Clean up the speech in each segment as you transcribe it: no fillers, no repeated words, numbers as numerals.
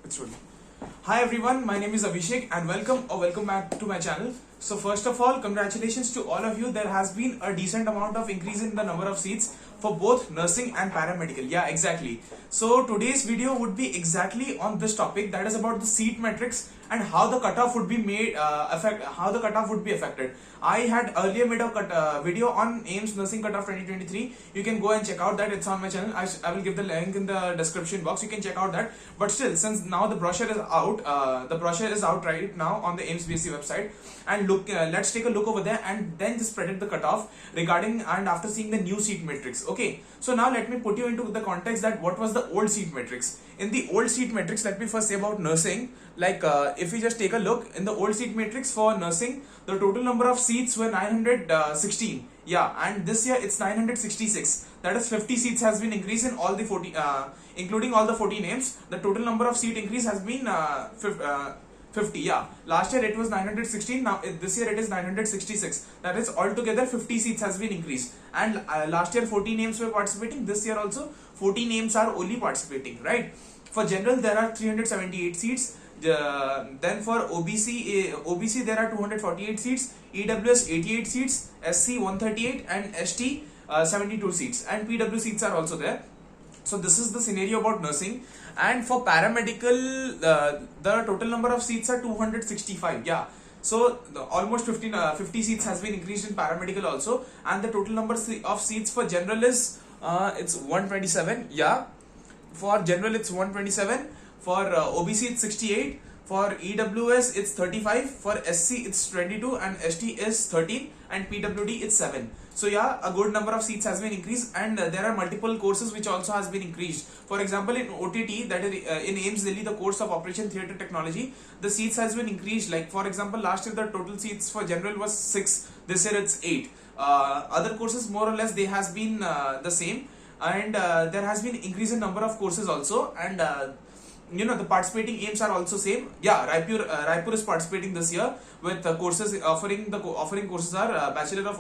It's rolling. Hi everyone, my name is Abhishek and welcome back to my channel. So first of all, congratulations to all of you. There has been a decent amount of increase in the number of seats for both nursing and paramedical. Yeah, exactly. So today's video would be exactly on this topic, that is about the seat metrics and how the cutoff would be made affected. I had earlier made a video on AIIMS Nursing Cutoff 2023. You can go and check out that. It's on my channel. I will give the link in the description box. You can check out that. But still, since now the brochure is out, right now on the AIIMS BSc website. And look, let's take a look over there and then just predict the cutoff regarding and after seeing the new seat matrix. Okay, so now let me put you into the context that what was the old seat matrix. In the old seat matrix, let me first say about nursing. Like if we just take a look in the old seat matrix for nursing, the total number of seats were 916. Yeah, and this year it's 966. That is 50 seats has been increased in all the 40, including all the 40 names. The total number of seat increase has been 50. Yeah, last year it was 916. Now this year it is 966. That is altogether 50 seats has been increased. And last year 40 names were participating. This year also 40 names are only participating. Right. For general there are 378 seats. Then for OBC there are 248 seats, EWS 88 seats, SC 138 and ST 72 seats, and PW seats are also there. So this is the scenario about nursing. And for paramedical, the total number of seats are 265. Yeah, so almost 50 seats has been increased in paramedical also, and the total number of seats for general is it's 127. Yeah, for general it's 127. For OBC it's 68. For EWS it's 35. For SC it's 22 and ST is 13 and PWD it's 7. So yeah, a good number of seats has been increased, and there are multiple courses which also has been increased. For example, in OTT, that is in AIIMS Delhi, the course of Operation Theatre Technology, the seats has been increased. Like for example, last year the total seats for general was 6. This year it's 8. Other courses more or less they has been the same, and there has been increase in number of courses also, and the participating AIIMS are also same. Yeah, Raipur is participating this year with courses offering courses are Bachelor of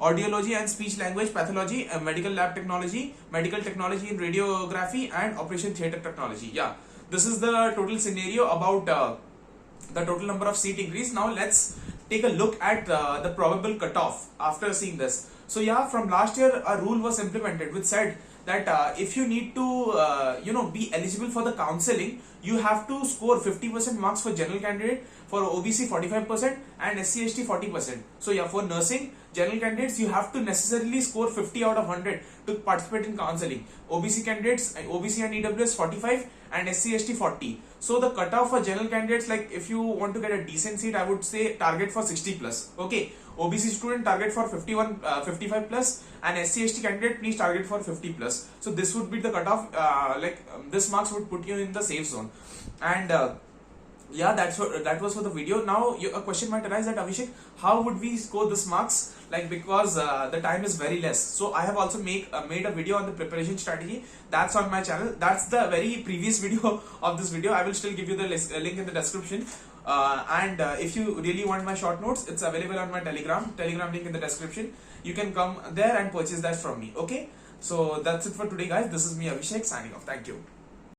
Audiology and Speech Language Pathology, Medical Lab Technology, Medical Technology in Radiography, and Operation Theatre Technology. Yeah, this is the total scenario about the total number of seat increase. Now let's take a look at the probable cutoff after seeing this. So yeah, from last year a rule was implemented which said that if you need to be eligible for the counseling, you have to score 50% marks for general candidate, for OBC 45% and SC ST 40%. So yeah, for nursing general candidates you have to necessarily score 50 out of 100 to participate in counseling. OBC candidates, OBC and EWS 45 and SC ST 40. So the cutoff for general candidates, like if you want to get a decent seat, I would say target for 60 plus. Okay, OBC student target for 55 plus, and SC ST candidate please target for 50 plus. So this would be the cutoff. This marks would put you in the safe zone. And yeah, that was for the video. Now a question might arise that Abhishek, how would we score this marks? Like because the time is very less. So I have also made a video on the preparation strategy. That's on my channel. That's the very previous video of this video. I will still give you the link in the description. And if you really want my short notes, it's available on my Telegram link in the description. You can come there and purchase that from me. Okay, so that's it for today guys. This is me Abhishek signing off. Thank you.